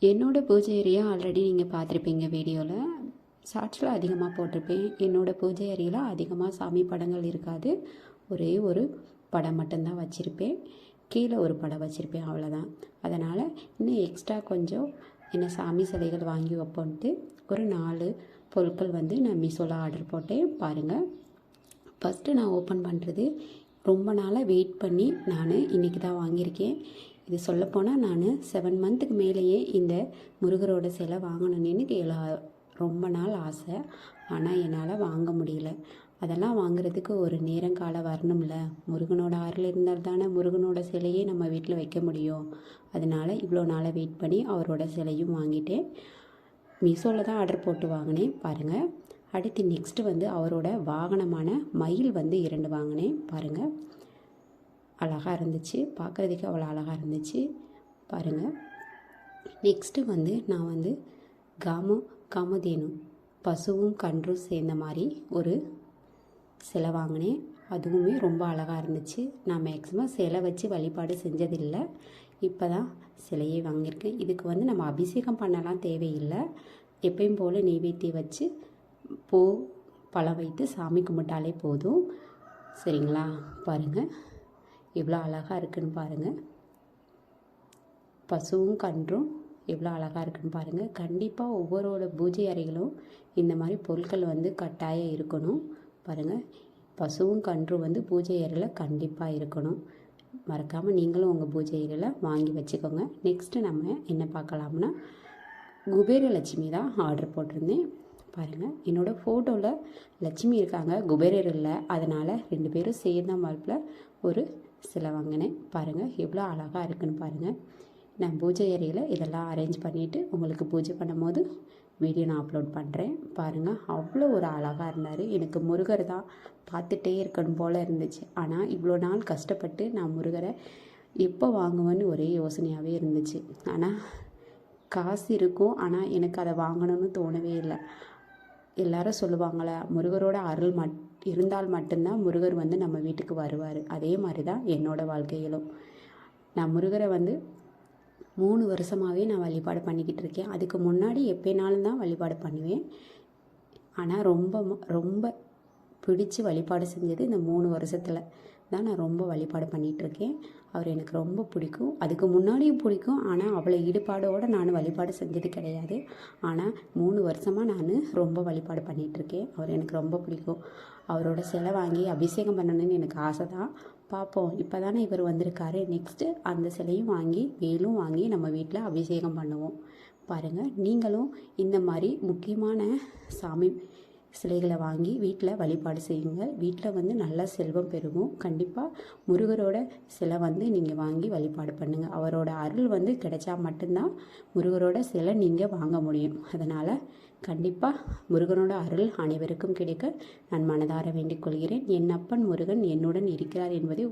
என்னோடய பூஜை அறையை ஆல்ரெடி நீங்கள் பார்த்துருப்பீங்க வீடியோவில். ஷார்ட்ஸில் அதிகமாக போட்டிருப்பேன். என்னோடய பூஜை அறையில் அதிகமாக சாமி படங்கள் இருக்காது. ஒரே ஒரு படம் மட்டும்தான் வச்சுருப்பேன். கீழே ஒரு படம் வச்சுருப்பேன், அவ்வளோதான். அதனால் இன்னும் எக்ஸ்ட்ரா கொஞ்சம் என்ன சாமி சிலைகள் வாங்கி வைப்போன்ட்டு ஒரு 4 பொருட்கள் வந்து நான் மீஷோவில் ஆர்டர் போட்டேன். பாருங்கள், ஃபஸ்ட்டு நான் ஓப்பன் பண்ணுறது ரொம்ப நாளாக வெயிட் பண்ணி நான் இன்றைக்கி தான் வாங்கியிருக்கேன். இது சொல்லப்போனால் நான் 7 மந்த்துக்கு மேலேயே இந்த முருகரோட சிலை வாங்கணுன்னு ரொம்ப நாள் ஆசை. ஆனால் என்னால் வாங்க முடியல. அதெல்லாம் வாங்குறதுக்கு ஒரு நேரங்காலம் வரணும்ல. முருகனோட அருள் இருந்தால் தானே முருகனோட சிலையே நம்ம வீட்டில் வைக்க முடியும். அதனால் இவ்வளோ நாளாக வெயிட் பண்ணி அவரோட சிலையும் வாங்கிட்டேன். மீஷோவில் தான் ஆர்டர் போட்டு வாங்கினேன். பாருங்கள், அடுத்து நெக்ஸ்ட்டு வந்து அவரோட வாகனமான மயில் வந்து 2 வாங்கினேன். பாருங்கள், அழகாக இருந்துச்சு, பார்க்குறதுக்கு அவ்வளோ அழகாக இருந்துச்சு. பாருங்கள், நெக்ஸ்ட்டு வந்து நான் வந்து காமதேனு பசுவும் கன்றும் சேர்ந்த மாதிரி ஒரு சிலை வாங்கினேன். அதுவுமே ரொம்ப அழகாக இருந்துச்சு. நான் மேக்ஸிமம் சிலை வச்சு வழிபாடு செஞ்சதில்லை. இப்போ தான் சிலையே வாங்கியிருக்கேன். இதுக்கு வந்து நம்ம அபிஷேகம் பண்ணலாம் தேவையில்லை. எப்பயும் போல் நெய்வேத்தியம் வச்சு பூ பழம் வைத்து சாமி கும்பிட்டாலே போதும். சரிங்களா? பாருங்கள், எவ்வளோ அழகாக இருக்குதுன்னு பாருங்கள். பசுவும் கன்றும் எவ்வளோ அழகாக இருக்குதுன்னு பாருங்கள். கண்டிப்பாக ஒவ்வொருவோட பூஜை அறைகளும் இந்த மாதிரி பொருட்கள் வந்து கட்டாயம் இருக்கணும். பாருங்கள், பசுவும் கன்றும் வந்து பூஜை அறையில் கண்டிப்பாக இருக்கணும். மறக்காமல் நீங்களும் உங்கள் பூஜை அறையில் வாங்கி வச்சுக்கோங்க. நெக்ஸ்ட்டு நம்ம என்ன பார்க்கலாம்னா, குபேரலட்சுமி தான் ஆர்டர் போட்டிருந்தேன். பாருங்கள், என்னோடய ஃபோட்டோவில் லட்சுமி இருக்காங்க, குபேரர் இல்லை. அதனால் 2 பேரும் சேர்ந்த மாதிரில் ஒரு சிலை வாங்கினேன். பாருங்கள், எவ்வளோ அழகாக இருக்குன்னு பாருங்கள். நான் பூஜை அறையில் இதெல்லாம் அரேஞ்ச் பண்ணிவிட்டு உங்களுக்கு பூஜை பண்ணும்போது வீடியோ நான் அப்லோட் பண்ணுறேன். பாருங்கள், அவ்வளோ ஒரு அழகாக இருந்தார். எனக்கு முருகர் தான் பார்த்துட்டே இருக்கணும் போல் இருந்துச்சு. ஆனால் இவ்வளோ நாள் கஷ்டப்பட்டு நான் முருகரை எப்போ வாங்குவேன்னு ஒரே யோசனையாகவே இருந்துச்சு. ஆனால் காசு இருக்கும், ஆனால் எனக்கு அதை வாங்கணும்னு தோணவே இல்லை. எல்லாரும் சொல்லுவாங்களே, முருகரோட அருள் இருந்தால் மட்டும்தான் முருகர் வந்து நம்ம வீட்டுக்கு வருவார். அதே மாதிரி தான் என்னோடய வாழ்க்கையிலும். நான் முருகரை வந்து 3 வருஷமாகவே நான் வழிபாடு பண்ணிக்கிட்டு இருக்கேன். அதுக்கு முன்னாடி எப்போனாலும் தான் வழிபாடு பண்ணுவேன். ஆனால் ரொம்ப பிடிச்சி வழிபாடு செஞ்சது இந்த 3 வருஷத்தில் தான் நான் ரொம்ப வழிபாடு பண்ணிகிட்ருக்கேன். அவர் எனக்கு ரொம்ப பிடிக்கும். அதுக்கு முன்னாடியும் பிடிக்கும். ஆனால் அவ்வளோ ஈடுபாடோடு நான் வழிபாடு செஞ்சது கிடையாது. ஆனால் 3 வருஷமாக நான் ரொம்ப வழிபாடு பண்ணிகிட்ருக்கேன். அவர் எனக்கு ரொம்ப பிடிக்கும். அவரோட சிலை வாங்கி அபிஷேகம் பண்ணணுன்னு எனக்கு ஆசை தான். பார்ப்போம், இப்போ தானே இவர் வந்திருக்காரு. நெக்ஸ்ட்டு அந்த சிலையும் வாங்கி வேலும் வாங்கி நம்ம வீட்டில் அபிஷேகம் பண்ணுவோம். பாருங்கள், நீங்களும் இந்த மாதிரி முக்கியமான சாமி சிலைகளை வாங்கி வீட்டில் வழிபாடு செய்யுங்க. வீட்டில் வந்து நல்ல செல்வம் பெருகும். கண்டிப்பாக முருகரோட சிலை வந்து நீங்கள் வாங்கி வழிபாடு பண்ணுங்கள். அவரோட அருள் வந்து கிடைச்சா மட்டும்தான் முருகரோட சிலை நீங்கள் வாங்க முடியும். அதனால் கண்டிப்பாக முருகனோட அருள் அனைவருக்கும் கிடைக்க நான் மனதார வேண்டிக் கொள்கிறேன். என் அப்பன் முருகன் என்னுடன் இருக்கிறார் என்பதை